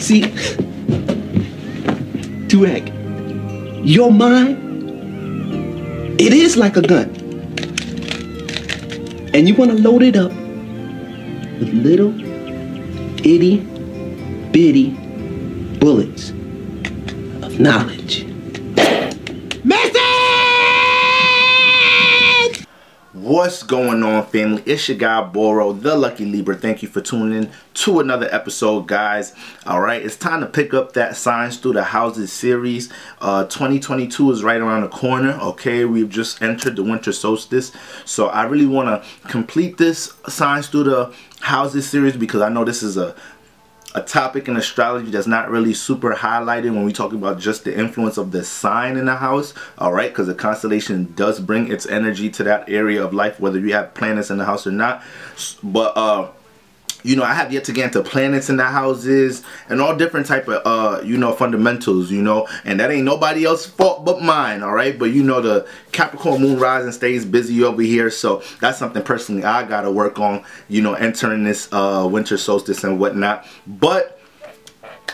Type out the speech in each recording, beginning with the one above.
See, Tuek, your mind, it is like a gun. And you want to load it up with little itty bitty bullets of knowledge. What's going on, family? It's your guy Boro, the Lucky Libra. Thank you for tuning in to another episode, guys. Alright, it's time to pick up that Signs Through the Houses series. 2022 is right around the corner. Okay, we've just entered the winter solstice, so I really want to complete this Signs Through the Houses series because I know this is a topic in astrology that's not really super highlighted when we talk about just the influence of the sign in the house. All right, because the constellation does bring its energy to that area of life, whether you have planets in the house or not. But you know, I have yet to get into planets in the houses and all different type of you know, fundamentals, you know, and that ain't nobody else's fault but mine. All right, but you know, the Capricorn moon rising stays busy over here, so that's something personally I gotta work on, you know, entering this winter solstice and whatnot. But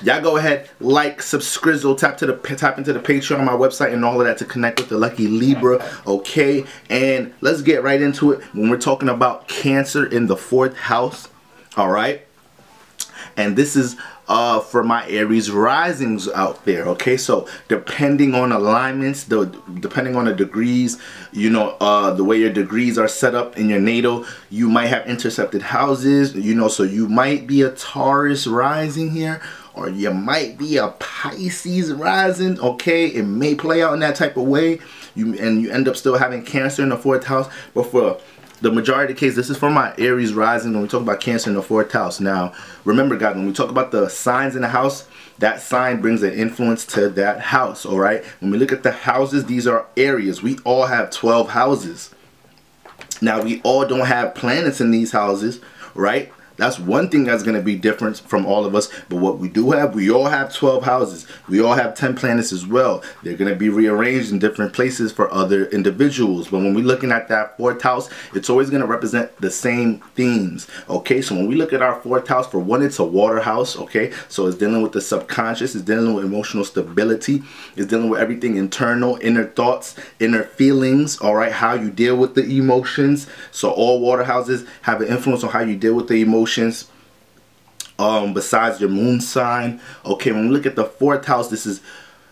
y'all go ahead, like, subscribe, tap into the Patreon on my website and all of that to connect with the Lucky Libra. Okay, and let's get right into it when we're talking about Cancer in the 4th house. All right, and this is for my Aries risings out there. Okay, so depending on alignments, depending on the degrees, you know, the way your degrees are set up in your natal, you might have intercepted houses, you know, so you might be a Taurus rising here, or you might be a Pisces rising. Okay, it may play out in that type of way, and you end up still having Cancer in the 4th house. But for the majority of the case, this is for my Aries rising when we talk about Cancer in the 4th house. Now, remember, guys, when we talk about the signs in the house, that sign brings an influence to that house, all right? When we look at the houses, these are areas. We all have 12 houses. Now, we all don't have planets in these houses, right? That's one thing that's going to be different from all of us. But what we do have, we all have 12 houses. We all have 10 planets as well. They're going to be rearranged in different places for other individuals. But when we're looking at that 4th house, it's always going to represent the same themes. Okay, so when we look at our 4th house, for one, it's a water house. Okay, so it's dealing with the subconscious. It's dealing with emotional stability. It's dealing with everything internal, inner thoughts, inner feelings. All right, how you deal with the emotions. So all water houses have an influence on how you deal with the emotions. Besides your moon sign. Okay, when we look at the 4th house, this is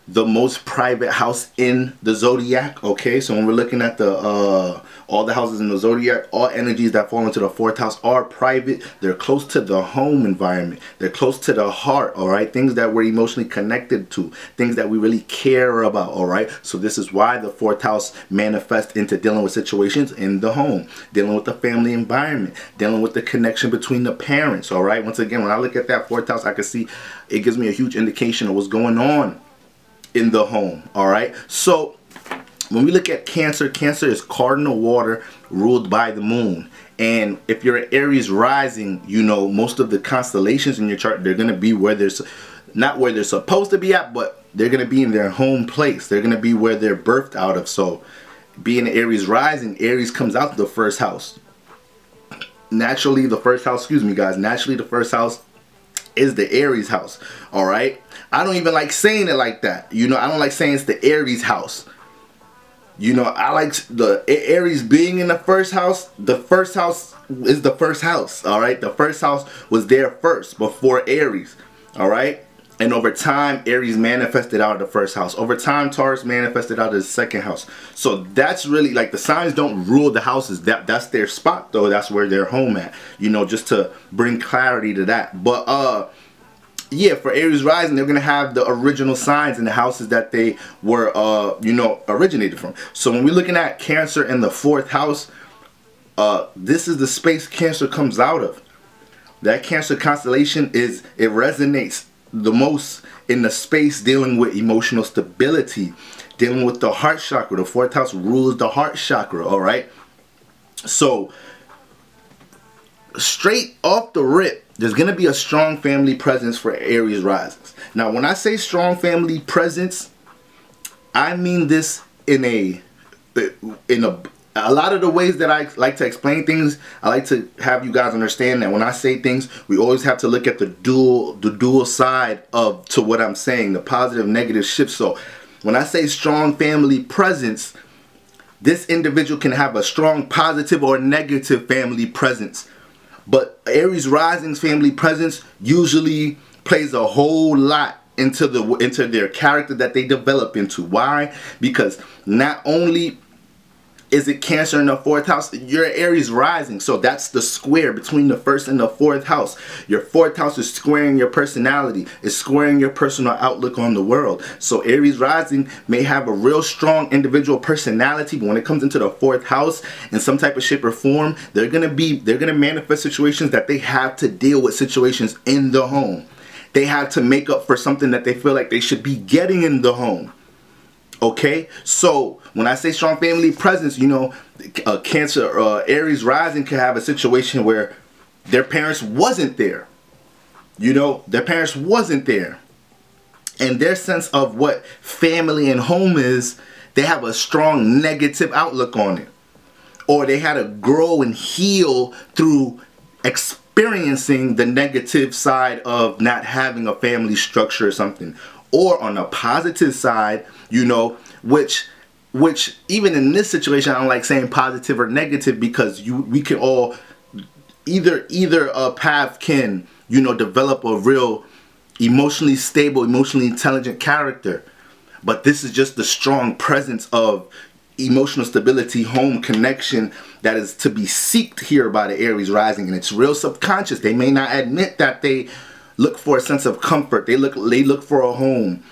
the most private house in the zodiac. Okay, so when we're looking at the all the houses in the zodiac, all energies that fall into the 4th house are private. They're close to the home environment. They're close to the heart. All right, things that we're emotionally connected to, things that we really care about. All right, so this is why the 4th house manifests into dealing with situations in the home, dealing with the family environment, dealing with the connection between the parents. All right, once again, when I look at that 4th house, I can see it gives me a huge indication of what's going on in the home. All right, so when we look at Cancer, Cancer is cardinal water ruled by the moon. And if you're an Aries rising, you know, most of the constellations in your chart, they're going to be where there's not where they're supposed to be at, but they're going to be in their home place. They're going to be where they're birthed out of. So being an Aries rising, Aries comes out of the 1st house. Naturally, the 1st house, excuse me, guys, naturally the 1st house is the Aries house. All right, I don't even like saying it like that. You know, I don't like saying it's the Aries house. You know, I like the Aries being in the 1st house. The 1st house is the 1st house. All right, the 1st house was there first before Aries. All right, and over time, Aries manifested out of the 1st house. Over time, Taurus manifested out of the 2nd house. So that's really like the signs don't rule the houses. That's their spot though. That's where they're home at. You know, just to bring clarity to that. But yeah, for Aries rising, they're gonna have the original signs in the houses that they were you know, originated from. So when we're looking at Cancer in the 4th house, this is the space Cancer comes out of. That Cancer constellation it resonates the most in the space dealing with emotional stability, dealing with the heart chakra. The 4th house rules the heart chakra. All right, so straight off the rip, there's going to be a strong family presence for Aries risings. Now, when I say strong family presence, I mean this in a a lot of the ways that I like to explain things, I like to have you guys understand that when I say things, we always have to look at the dual side to what I'm saying, the positive, negative shift. So when I say strong family presence, this individual can have a strong positive or negative family presence. But Aries rising's family presence usually plays a whole lot into their character that they develop into. Why? Because not only is it Cancer in the 4th house, you're Aries rising, so that's the square between the 1st and the 4th house. Your 4th house is squaring your personality, is squaring your personal outlook on the world. So Aries rising may have a real strong individual personality, but when it comes into the 4th house in some type of shape or form, they're gonna manifest situations that they have to deal with situations in the home. They have to make up for something that they feel like they should be getting in the home. Okay, so when I say strong family presence, you know, Cancer, Aries rising can have a situation where their parents wasn't there. You know, their parents wasn't there. And their sense of what family and home is, they have a strong negative outlook on it. Or they had to grow and heal through experiencing the negative side of not having a family structure or something. Or on the positive side, you know, which even in this situation, I don't like saying positive or negative, because we can all either path can, you know, develop a real emotionally stable, emotionally intelligent character. But this is just the strong presence of emotional stability, home connection that is to be sought here by the Aries rising, and it's real subconscious. They may not admit that they look for a sense of comfort. They look for a home.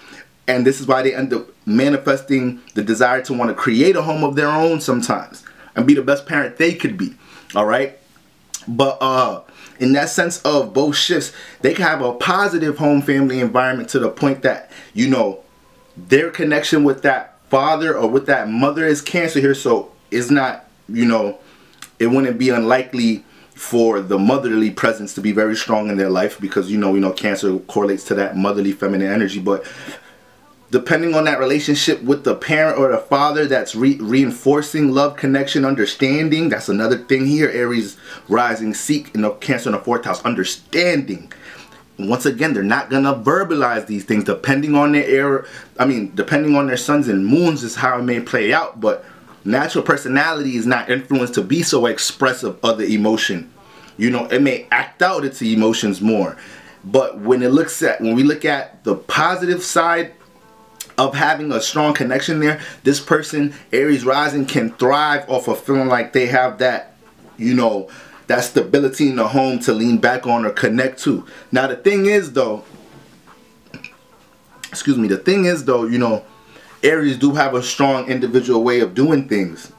And this is why they end up manifesting the desire to want to create a home of their own sometimes and be the best parent they could be. All right. But in that sense of both shifts, they can have a positive home family environment to the point that, you know, their connection with that father or with that mother is Cancer here. So it's not, you know, it wouldn't be unlikely for the motherly presence to be very strong in their life, because you know Cancer correlates to that motherly feminine energy. But depending on that relationship with the parent or the father that's reinforcing love, connection, understanding, that's another thing here. Aries rising seek in the Cancer in the 4th house, understanding. Once again, they're not gonna verbalize these things depending on their depending on their suns and moons is how it may play out. But natural personality is not influenced to be so expressive of the emotion. You know, it may act out its emotions more. But when we look at the positive side of having a strong connection there, this person, Aries rising, can thrive off of feeling like they have that, you know, that stability in the home to lean back on or connect to. Now the thing is though, you know, Aries do have a strong individual way of doing things,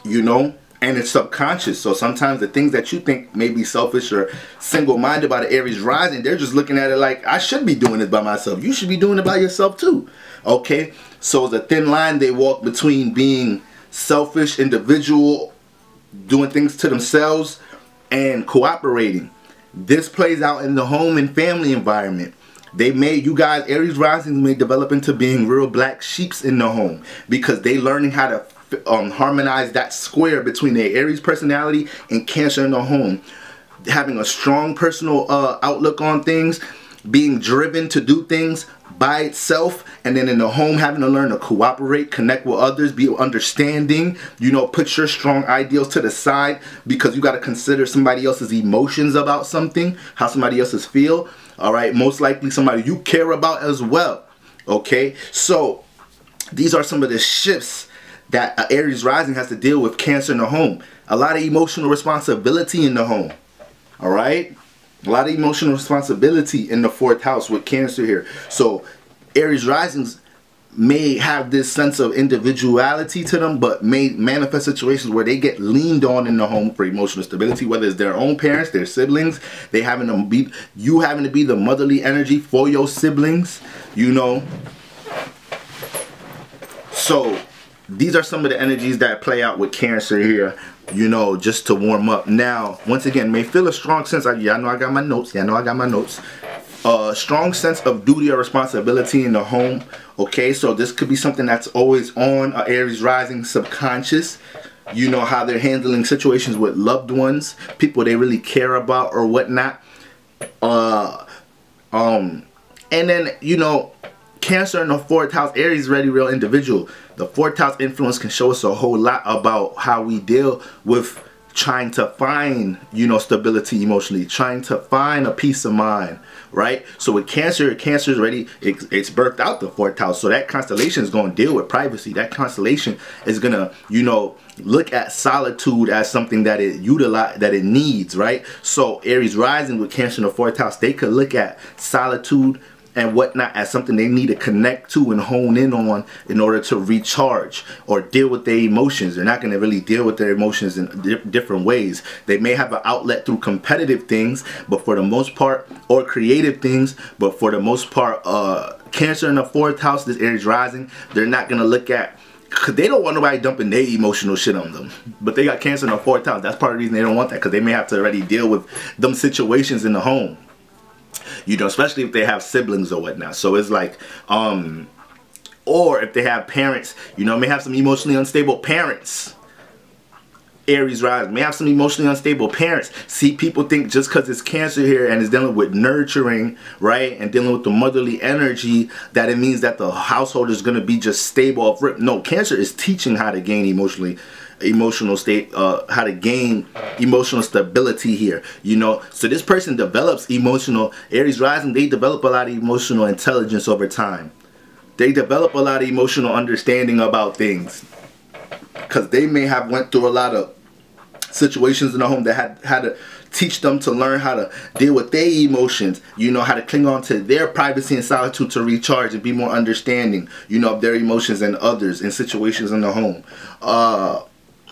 you know, and it's subconscious. So sometimes the things that you think may be selfish or single-minded by the Aries rising, they're just looking at it like, I should be doing it by myself. You should be doing it by yourself too. Okay, so the thin line they walk between being selfish individual, doing things to themselves, and cooperating. This plays out in the home and family environment. You guys, Aries risings may develop into being real black sheeps in the home, because they learning how to harmonize that square between their Aries personality and Cancer in the home. Having a strong personal outlook on things, being driven to do things by itself, and then in the home having to learn to cooperate, connect with others, be understanding, you know, put your strong ideals to the side, because you got to consider somebody else's emotions about something, how somebody else's feel. All right, most likely somebody you care about as well. Okay, so these are some of the shifts that Aries rising has to deal with Cancer in the home. A lot of emotional responsibility in the home. All right, a lot of emotional responsibility in the 4th house with Cancer here. So Aries risings may have this sense of individuality to them, but may manifest situations where they get leaned on in the home for emotional stability, whether it's their own parents, their siblings, you having to be the motherly energy for your siblings, you know. So these are some of the energies that play out with Cancer here, you know, just to warm up. Now, once again, may feel a strong sense, y'all know I got my notes, strong sense of duty or responsibility in the home. Okay, so this could be something that's always on Aries rising subconscious. you know, how they're handling situations with loved ones, people they really care about or whatnot. And then, you know, Cancer in the 4th house, Aries is very real individual. The 4th house influence can show us a whole lot about how we deal with trying to find, you know, stability emotionally, trying to find a peace of mind, right? So with Cancer is already, it's birthed out the 4th house. So that constellation is going to deal with privacy. That constellation is going to, you know, look at solitude as something that it needs, right? So Aries rising with Cancer in the 4th house, they could look at solitude and whatnot as something they need to connect to and hone in on in order to recharge or deal with their emotions. They're not going to really deal with their emotions in different ways. They may have an outlet through competitive things, but for the most part, or creative things, but for the most part, Cancer in the 4th house, this Aries rising, they're not going to look at, because they don't want nobody dumping their emotional shit on them. But they got Cancer in the 4th house. That's part of the reason they don't want that, because they may have to already deal with them situations in the home. You know, especially if they have siblings or whatnot. So it's like, or if they have parents, you know, may have some emotionally unstable parents. Aries rising may have some emotionally unstable parents. See, people think just because it's Cancer here and it's dealing with nurturing, right, and dealing with the motherly energy, that it means that the household is going to be just stable off rip. No, Cancer is teaching how to gain how to gain emotional stability here, you know. So this person develops emotional, Aries rising, they develop a lot of emotional intelligence over time. They develop a lot of emotional understanding about things, because they may have went through a lot of situations in the home that had to teach them to learn how to deal with their emotions, you know, how to cling on to their privacy and solitude to recharge and be more understanding, you know, of their emotions and others in situations in the home.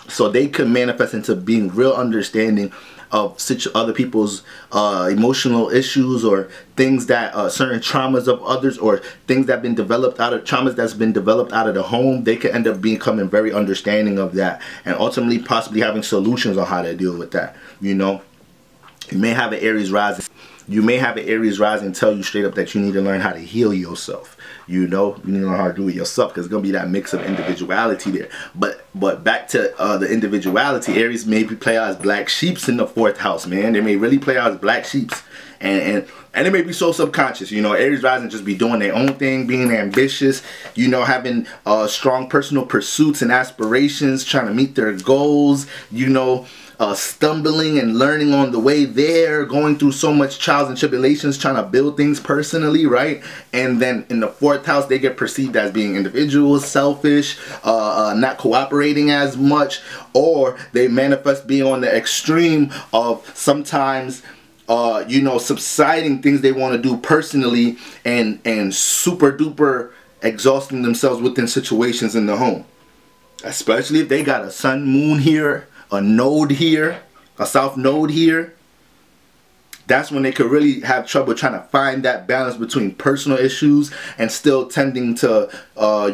So they could manifest into being real understanding of other people's emotional issues, or things that certain traumas of others, or things that have been developed out of traumas that's been developed out of the home. They could end up becoming very understanding of that, and ultimately possibly having solutions on how to deal with that. You know, you may have an Aries rising. You may have an Aries rising tell you straight up that you need to learn how to heal yourself. You know, you need to learn how to do it yourself, because it's going to be that mix of individuality there. But back to the individuality, Aries may play out as black sheeps in the 4th house, man. They may really play out as black sheeps. And it may be so subconscious, you know. Aries rising just be doing their own thing, being ambitious, you know, having strong personal pursuits and aspirations, trying to meet their goals, you know, stumbling and learning on the way there, going through so much trials and tribulations, trying to build things personally, right? And then in the 4th house, they get perceived as being individuals, selfish, not cooperating as much, or they manifest being on the extreme of sometimes you know, subsiding things they want to do personally and super duper exhausting themselves within situations in the home. Especially if they got a sun moon here, a node here, a south node here. That's when they could really have trouble trying to find that balance between personal issues and still tending to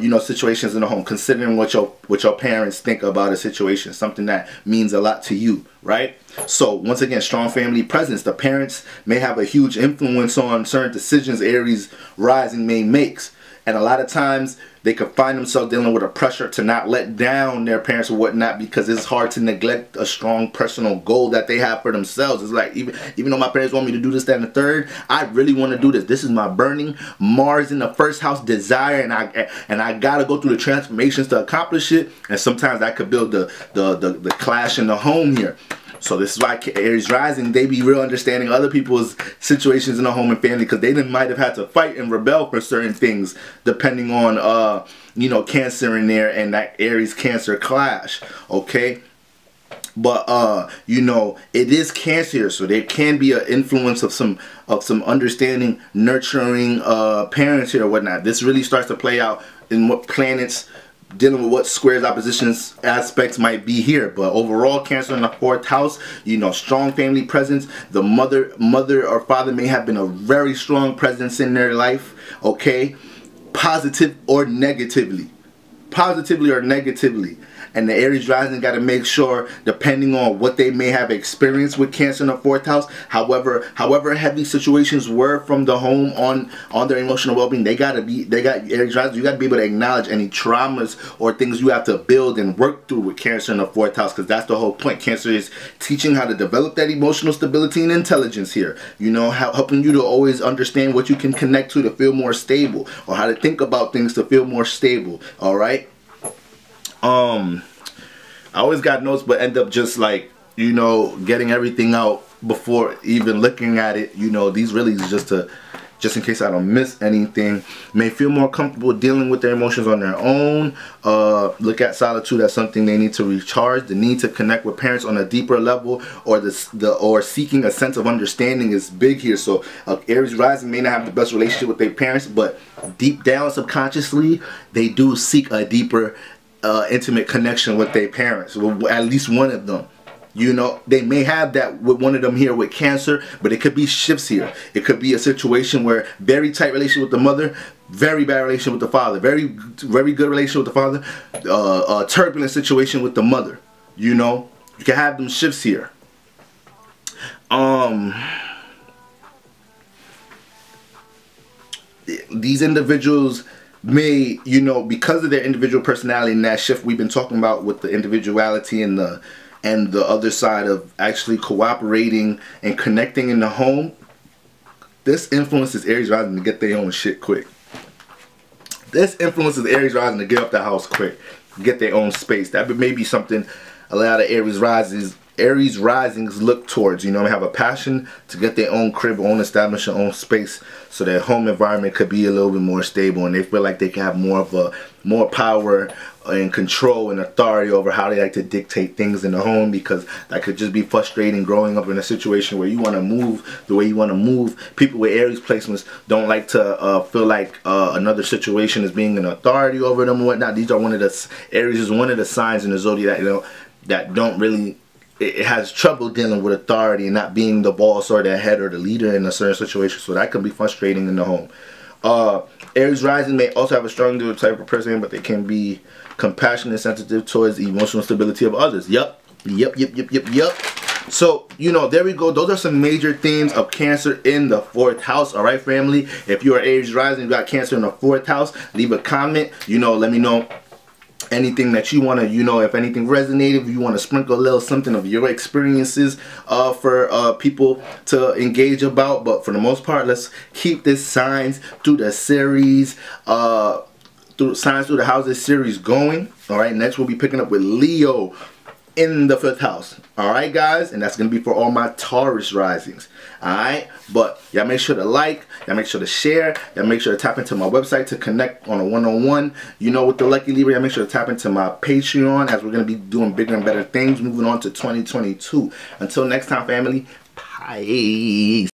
you know, situations in the home, considering what your parents think about a situation, something that means a lot to you, right? So once again, strong family presence. The parents may have a huge influence on certain decisions Aries rising may makes, and a lot of times they could find themselves dealing with a pressure to not let down their parents or whatnot, because it's hard to neglect a strong personal goal that they have for themselves. It's like, even though my parents want me to do this, that, and the third, I really want to do this. This is my burning Mars in the 1st house desire, and I gotta go through the transformations to accomplish it. And sometimes that could build the clash in the home here. So this is why Aries rising, they be real understanding of other people's situations in the home and family, because they might have had to fight and rebel for certain things, depending on you know, Cancer in there and that Aries Cancer clash. Okay, but you know, it is Cancer, so there can be an influence of some understanding, nurturing parents here or whatnot. This really starts to play out in what planets, dealing with what squares, oppositions, aspects might be here. But overall, Cancer in the 4th house, you know, strong family presence. The mother or father may have been a very strong presence in their life, okay, positive or negatively. positively or negatively. And the Aries rising got to make sure, depending on what they may have experienced with Cancer in the 4th house, however heavy situations were from the home on their emotional well-being, Aries rising, you got to be able to acknowledge any traumas or things you have to build and work through with Cancer in the 4th house, because that's the whole point. Cancer is teaching how to develop that emotional stability and intelligence here. You know, helping you to always understand what you can connect to feel more stable, or how to think about things to feel more stable. All right. I always got notes, but end up just like, you know, getting everything out before even looking at it. You know, these really is just in case I don't miss anything. May feel more comfortable dealing with their emotions on their own. Look at solitude as something they need to recharge. The need to connect with parents on a deeper level, or seeking a sense of understanding is big here. So Aries rising may not have the best relationship with their parents, but deep down subconsciously they do seek a deeper intimate connection with their parents, at least one of them. You know, they may have that with one of them here with Cancer, but it could be shifts here. It could be a situation where very tight relationship with the mother, very bad relationship with the father, very good relationship with the father, a turbulent situation with the mother. You know, you can have them shifts here. These individuals may, you know, because of their individual personality and that shift we've been talking about with the individuality and the other side of actually cooperating and connecting in the home, this influences Aries rising to get their own shit quick. This influences Aries rising to get up the house quick, get their own space. That may be something a lot of Aries risings look towards. You know, have a passion to get their own crib, own establishment, own space, so their home environment could be a little bit more stable, and they feel like they can have more power and control and authority over how they like to dictate things in the home, because that could just be frustrating growing up in a situation where you want to move the way you want to move. People with Aries placements don't like to feel like another situation is being an authority over them and whatnot. These are Aries is one of the signs in the zodiac, you know, that don't really, it has trouble dealing with authority and not being the boss or the head or the leader in a certain situation. So that can be frustrating in the home. Aries rising may also have a strong dual type of person, but they can be compassionate and sensitive towards the emotional stability of others. Yep. So, you know, there we go. Those are some major themes of Cancer in the 4th house. All right, family. If you are Aries rising, you got Cancer in the 4th house, leave a comment. You know, let me know anything that you want to, you know, if anything resonated, if you want to sprinkle a little something of your experiences for people to engage about. But for the most part, let's keep this signs through the series, through signs through the houses series going. All right, next we'll be picking up with Leo in the 5th house. All right, guys, and that's gonna be for all my Taurus risings. All right, but y'all make sure to like, y'all make sure to share, y'all make sure to tap into my website to connect on a one-on-one, you know, with the Lucky Libra. Y'all make sure to tap into my Patreon, as we're gonna be doing bigger and better things moving on to 2022. Until next time, family, peace.